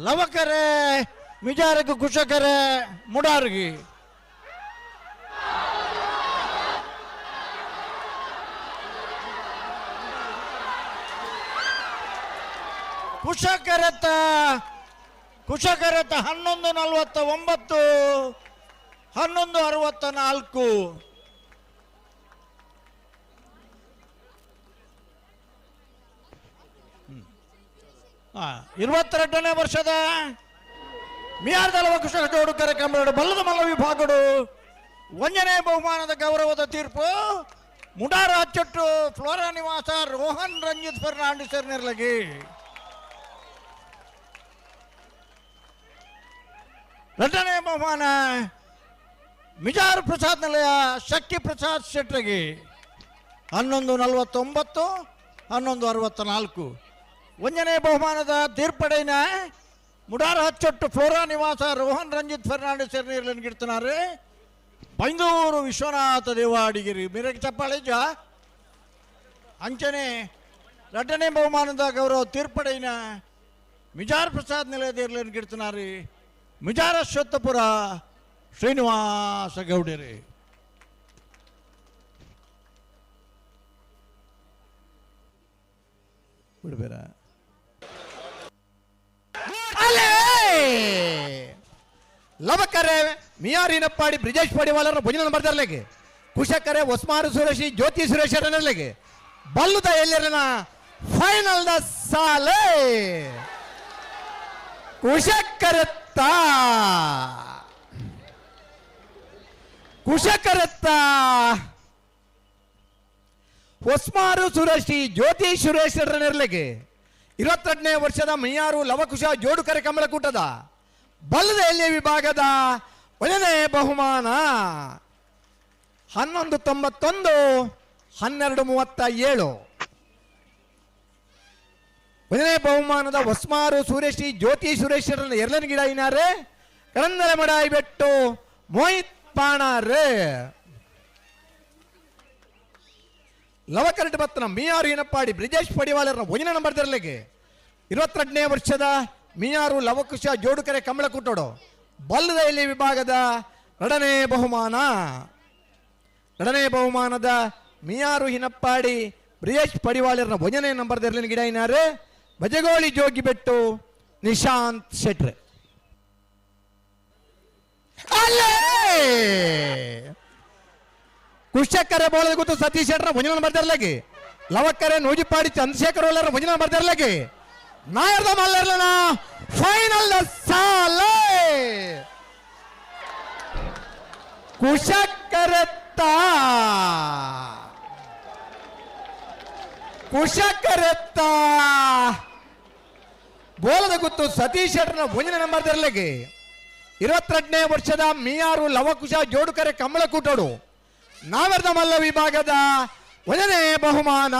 ಲವಕರೆ ಮಿಜಾರಕ್ಕೆ ಕುಶಕರೆ ಮುಡಾರ್ಗಿ ಕುಶಕರತ 11:49 11:64 22ನೇ ವರ್ಷದ ಮಿಯಾರ್ ಲವ ಕುಶಕ ಜೋಡು ಕಾರ್ಯಕ್ರಮ ಬಲ್ಲದ ಮಲ್ಲ ವಿಭಾಗಡು 1ನೇ ಬಹುಮಾನದ ಗೌರವದ ತೀರ್ಪು ಮುಡಾರ ಅಚ್ಚಟ್ಟು ಫ್ಲೋರಾ ನಿವಾಸ ರೋಹನ್ ರಂಜಿತ್ ಫರ್ನಾಂಡಿಸ್ ನಿರ್ಲಗಿ. 2ನೇ ಬಹುಮಾನ ಮಿಜಾರ್ ಪ್ರಸಾದ್ ನಿಲಯ ಶಕ್ತಿ ಪ್ರಸಾದ್ ಶೆಟ್ರಗಿ 11:49 11:64. 1ನೇ ಬಹುಮಾನದ ತೀರ್ಪಡೆನ ಮುಡಾರ ಹಚ್ಚೊಟ್ಟು ಫ್ಲೋರಾ ನಿವಾಸ ರೋಹನ್ ರಂಜಿತ್ ಫರ್ನಾಂಡಿಸ್ ನೀರ್ಲನ್ಗಿಡ್ತಾರೆ ಬೈಂದೂರು ವಿಶ್ವನಾಥ ದೇವಾಡಿಗಿರಿ ಮೇರೆಗೆ ಚಪ್ಪಾಳೆ ಜಾ ಅಂಚನೆ. 2ನೇ ಬಹುಮಾನದ ಗೌರವ ತೀರ್ಪಡೆನ ಮಿಜಾರ್ ಪ್ರಸಾದ್ ನಿಲಯದ ಮಿಜಾರ ಅಶ್ವತ್ಥಪುರ ಶ್ರೀನಿವಾಸ ಗೌಡರಿ. ಬಿಡ್ಬೇರ ಲವಕರೆ ಮಿಯಾರಿನಪ್ಪಾಡಿ ಬ್ರಿಜೇಶ್ ಪಡಿವಾಲರ ಭುಜನ ಬರ್ದಾರ್ಲೆಗೆ ಕುಶಕರೆ ಒಸ್ಮಾರು ಸುರೇಶಿ ಜ್ಯೋತಿ ಸುರೇಶರನರ್ಲೆಗೆ ಬಲ್ಲುದ ಎಲ್ಲರನ ಫೈನಲ್ ದ ಸಾಲೆ ಕುಶಕರತ್ತ ಒಸ್ಮಾರು ಸುರೇಶಿ ಜ್ಯೋತಿ ಸುರೇಶರನರ್ಲೆಗೆ 22ನೇ ವರ್ಷದ ಮಿಯಾರು ಲವಕುಶ ಜೋಡುಕರೆ ಕಮಲಕೂಟದ ಬಲ್ಲದ ಎಲ್ಲಿಯ ವಿಭಾಗದ 1ನೇ ಬಹುಮಾನ 11:91 12:37. 1ನೇ ಬಹುಮಾನದ ಒಸ್ಮಾರು ಸುರೇಶಿ ಜ್ಯೋತಿ ಸುರೇಶ್ವರನ ಎರಲನ ಗಿಡ ಇನಾರೆ ಕರಂದರ ಮಡಾಯಿ ಬೆಟ್ಟು ಮೋಹಿತ್ ಪಾಣಾರೆ. ಲವಕರಟ್ ಬತ್ತನ ಮಿಯಾರು ಏನಪ್ಪಾಡಿ ಬ್ರಿಜೇಶ್ ಪಡಿವಾಲರ 1ನೇ ನಂಬರ್ ತೆರಲೆಗೆ 22ನೇ ವರ್ಷದ ಮಿಯಾರು ಲವಕುಶ ಜೋಡುಕರೆ ಕಮಲಕೂಟೋಡು ಬಲ್ಲದ ಎಲ್ಲಿ ವಿಭಾಗದ 2ನೇ ಬಹುಮಾನದ ಮಿಯಾರು ಹಿನಪ್ಪಾಡಿ ಬ್ರಿಜೇಶ್ ಪಡಿವಾಲರ 1ನೇ ನಂಬರ್ ತೆರಲಿನ ಗಿಡ ಇನಾರೆ ಬಜಗೋಳಿ ಜೋಗಿ ಬೆಟ್ಟು ನಿಶಾಂತ್ ಶೆಟ್ರೆ. ಕುಶಕರೆ ಬೋಳದ ಗೊತ್ತು ಸತೀಶ್ ಶೆಟ್ರ 1ನೇ ನಂಬರ್ ತೆರಲಿಗೆ ಲವಕರೆ ನೂಜಿಪ್ಪಾಡಿ ಚಂದ್ರಶೇಖರ್ ಒಲ್ಲರ 1ನೇ ನಂಬರ್ ತೆರಲಿಗೆ ನಾಯರ್ದ ಮಲ್ಲರ್ಲನ ಫೈನಲ್ ಸಾಲೆ ಕುಶಕರೆತ್ತ ಬೋಲದ ಗುತ್ತು ಸತೀಶ್ ಶೆಟ್ರನ 1ನೇ ನಂಬರ್ ತೆರಲಿಗೆ 22ನೇ ವರ್ಷದ ಮಿಯಾರು ಲವಕುಶ ಜೋಡುಕರೆ ಕಮಲಕೂಟೋಡು ನಾವರ್ದ ಮಲ್ಲ ವಿಭಾಗದ 1ನೇ ಬಹುಮಾನದ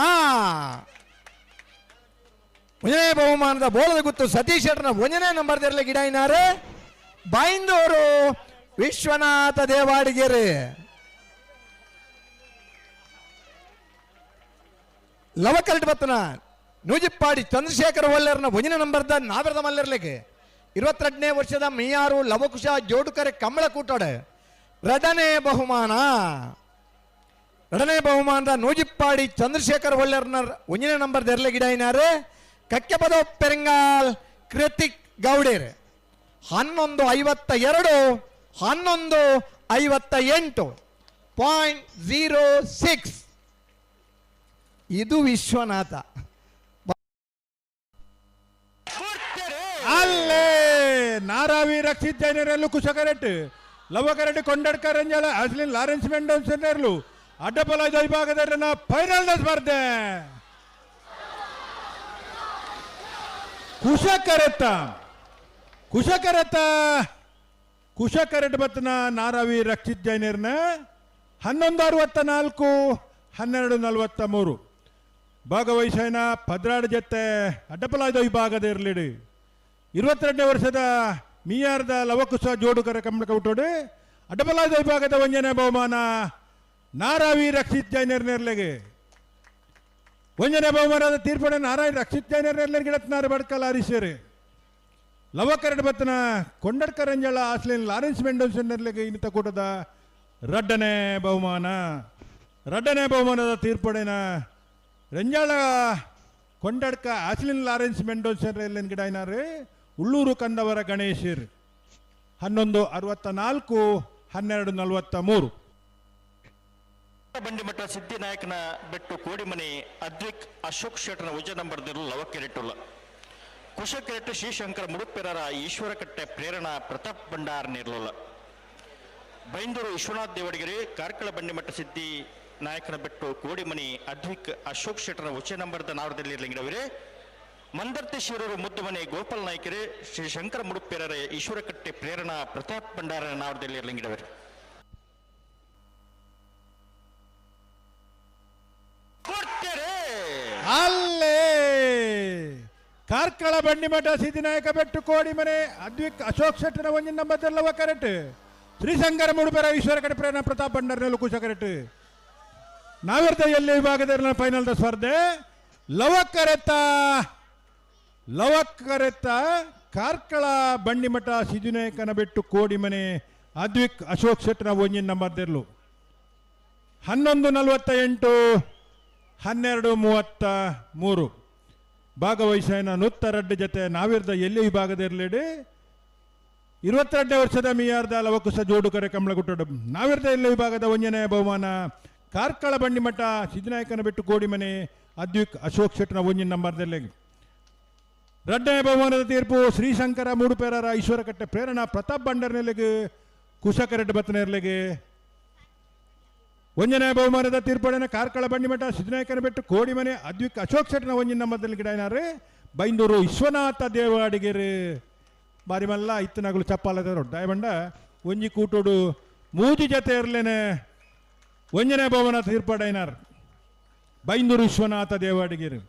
ಬೋಲದ ಗುತ್ತು ಸತೀಶ್ ಶೆಟ್ರನ 1ನೇ ನಂಬರ್ ತೆರಲಿ ಗಿಡ ಇನಾರೆ ಬೈಂದೂರು ವಿಶ್ವನಾಥ ದೇವಾಡಿಗೆರೆ. ಲವಕರಟ್ ಬತ್ತನ ನೂಜಿಪ್ಪಾಡಿ ಚಂದ್ರಶೇಖರ್ ಒಲ್ಲೆರ್ನ 1ನೇ ನಂಬರ್ದ ನಾವರ್ದ ಮಲ್ಲರ್ಲಿಗೆ 22ನೇ ವರ್ಷದ ಮಿಯಾರು ಲವಕುಶ ಜೋಡುಕರೆ ಕಮಲಕೂಟೋಡೆ 2ನೇ ಬಹುಮಾನದ ನೂಜಿಪ್ಪಾಡಿ ಚಂದ್ರಶೇಖರ್ ಒಲ್ಲೆರ್ನ 1ನೇ ನಂಬರ್ ತೆರಲೆ ಗಿಡ ಇನಾರೆ ಕಕ್ಕೆಪದ ಪೆರಂಗಾಲ್ ಕೃತಿಕ್ ಗೌಡೇರ್ 11:52 11:58.06. ಇದು ವಿಶ್ವನಾಥ ಅಲ್ಲೇ ನಾರಾವಿ ರಕ್ಷಿತ್ ಜೈನರಲ್ಲೂ ಕುಶಕರೆಟ್ ಲವಕರೆಟ್ ಕೊಂಡಡ್ಕರ್ ರಂಜಾಲ ಅಸ್ಲಿನ್ ಲಾರೆನ್ಸ್ ಮೆಂಡೋನ್ಸರ್ಲು ಅಡ್ಡಪಲ ವಿಭಾಗದ ಫೈನಲ್ ಸ್ಪರ್ಧೆ ಕುಶಕರೆಟ್ ಬತ್ತನ ನಾರಾವಿ ರಕ್ಷಿತ್ ಜೈನರ್ನ 11:64 12:43 ಭಾಗವಹಿಸನ ಭದ್ರಾಡ ಜೊತೆ ಅಡ್ಡಪಲಾಯ್ದ ವಿಭಾಗದ ಇರಲಿಡಿ 22ನೇ ವರ್ಷದ ಮಿಯಾರ್ದ ಲವಕುಶ ಜೋಡುಕರ ಕಮಲಕೂಟೋಡು ಅಡ್ಡಪಲಾಯ್ದ ವಿಭಾಗದ 1ನೇ ಬಹುಮಾನ ನಾರಾವಿ ರಕ್ಷಿತ್ ಜೈನರ್ ನೆರ್ಲೆಗೆ ಒಂದನೇ ಬಹುಮಾನದ ತೀರ್ಪಡೆ ನಾರಾಯಣ ರಕ್ಷಿತ್ ಜೈನರೆಲ್ಲ ಗಿಡತ್ನಾರು ಬಡ್ಕಲ್ ಆರಿಸ್ಯಾರು ಲವಕರಡು ಬತ್ತನ ಕೊಂಡಡ್ಕ ರಂಜಾಳ ಆಸ್ಲೇನ್ ಲಾರೆನ್ಸ್ ಮೆಂಡೋನ್ಸನ್ನೆರ್ಲೆಗೆ ಇನ್ನಿತ ಕೂಟದ ರಡ್ಡನೇ ಬಹುಮಾನದ ತೀರ್ಪಡೆನ ರಂಜಾಳ ಕೊಂಡಡ್ಕ ಆಸ್ಲಿನ್ ಲಾರೆನ್ಸ್ ಮೆಂಡೋನ್ಸನ್ರೆಲ್ಲ ಗಿಡ ಏನಾರು ಉಳ್ಳೂರು ಕಂದವರ ಗಣೇಶರ್ 1164 1243 ಬಂಡಿಮಠ ಸಿದ್ದಿನಾಯಕನ ಬೆಟ್ಟು ಕೋಡಿಮನೆ ಅದ್ವಿಕ್ ಅಶೋಕ್ ಶೆಟ್ಟನ ಉಜ ನಂಬರ್ದಿರು ಲವಕೆರೆಟ್ಟುಲ್ಲ ಕುಶಕೆರೆಟ್ಟು ಶ್ರೀಶಂಕರ ಮುಡುಪೆರರ ಈಶ್ವರಕಟ್ಟೆ ಪ್ರೇರಣಾ ಪ್ರತಾಪ್ ಭಂಡಾರ ನಿರ್ಲುಲ್ಲ ಬೈಂದೂರು ವಿಶ್ವನಾಥ್ ದೇವಡಿಗೆರೆ ಕಾರ್ಕಳ ಬಂಡಿಮಠ ಸಿದ್ದಿ ನಾಯಕನ ಬೆಟ್ಟು ಕೋಡಿಮನಿ ಅದ್ವಿಕ್ ಅಶೋಕ್ ಶೆಟ್ಟರ ಉಚ ನಂಬರ್ದ ನಾವರದಲ್ಲಿ ಇರಲಿಂಗಿಡವರೇ ಮಂದರ್ತಿ ಶಿರೂರು ಮುದ್ದುಮನೆ ಗೋಪಾಲ್ ನಾಯ್ಕರೇ ಶ್ರೀ ಶಂಕರ ಮುಡುಪೆರರ ಈಶ್ವರಕಟ್ಟೆ ಪ್ರೇರಣಾ ಪ್ರತಾಪ್ ಭಂಡಾರ ನಾವರದಲ್ಲಿ ಇರಲಿಂಗಿಡವರೇ ಅಲ್ಲೇ ಕಾರ್ಕಳ ಬಂಡಿಮಠ ಸಿದ್ದಿನಾಯಕ ಬೆಟ್ಟು ಕೋಡಿಮನೆ ಅದ್ವಿಕ್ ಅಶೋಕ್ ಶೆಟ್ಟನ ಒಂಜಿನ ನಂಬರ್ದಲ್ಲವ ಕರೆಕ್ಟ್ ಶ್ರೀಶಂಕರ ಮುಡುಪೆರ ಈಶ್ವರಕಟ್ಟೆ ಪ್ರೇರಣಾ ಪ್ರತಾಪ್ ಭಂಡಾರನಲ್ಲೂ ಕುಶ ಕರೆಕ್ಟ್ ನಾವಿರ್ತ ಎಲ್ಲಿ ವಿಭಾಗದ ಫೈನಲ್ದ ಸ್ಪರ್ಧೆ ಲವಕ್ಕರೆತ್ತ ಕಾರ್ಕಳ ಬಂಡಿಮಠ ಸಿದ್ದಿನಾಯಕನ ಬೆಟ್ಟು ಕೋಡಿಮನೆ ಅದ್ವಿಕ್ ಅಶೋಕ್ ಶೆಟ್ಟನ ಒಂಜಿನ ನಂಬರ್ದಿರ್ಲು 11:48 12:33 ಭಾಗವಹಿಸಿನ ನೂತ್ತರಡ್ಡು ಜೊತೆ ನಾವಿರ್ದ ಎಲ್ಲಿ ವಿಭಾಗದ ಇರಲೇಡಿ 22 ವರ್ಷದ ಮೀಯಾರ್ದ ಲವಕುಶ ಜೋಡುಕರೆ ಕಮಲಗುಟ್ಟಡು ನಾವಿರ್ದ ಎಲ್ಲಿ ವಿಭಾಗದ ಒಂಜನೇ ಬಹುಮಾನ ಕಾರ್ಕಳ ಬಂಡಿಮಠ ಸಿದ್ದಿನಾಯಕನ ಬೆಟ್ಟು ಕೋಡಿಮನೆ ಅದ್ವಿಕ್ ಅಶೋಕ್ ಶೆಟ್ಟನ ಒಂಜಿನ ನಂಬರ್ದಲ್ಲಿ ಎರಡನೇ ಬಹುಮಾನದ ತೀರ್ಪು ಶ್ರೀಶಂಕರ ಮೂಡುಪೇರರ ಈಶ್ವರಕಟ್ಟೆ ಪ್ರೇರಣಾ ಪ್ರತಾಪ್ ಭಂಡಾರನೆಲೆಗೆ ಕುಶಕರೆಡ್ಡು ಬತ್ತನೆರ್ಲೆಗೆ ಒಂಜನೇ ಬಹುಮಾನದ ತೀರ್ಪಡೆನ ಕಾರ್ಕಳ ಬಂಡಿಮಠ ಸಿದ್ದಿನಾಯಕನ ಬೆಟ್ಟು ಕೋಡಿಮನೆ ಅದ್ವಿಕ್ ಅಶೋಕ್ ಶೆಟ್ಟನ ಒಂಜಿನ ನಂಬರ್ದಲ್ಲಿ ಗಿಡ ಏನಾರು ಬೈಂದೂರು ವಿಶ್ವನಾಥ ದೇವಾಡಿಗೆರೆ ಬಾರಿ ಮಲ್ಲ ಇತ್ತನಾಗಲು ಚಪ್ಪಾಲದ ದೊಡ್ಡ ಬಂಡ ಒಂಜಿ ಕೂಟೋಡು ಮೂಜಿ ಜೊತೆ ಇರಲೇನೆ ಒಂಜನೇ ಬಹುಮಾನ ತೀರ್ಪಡೆ ಏನಾರು ಬೈಂದೂರು ವಿಶ್ವನಾಥ ದೇವಾಡಿಗೆರೆ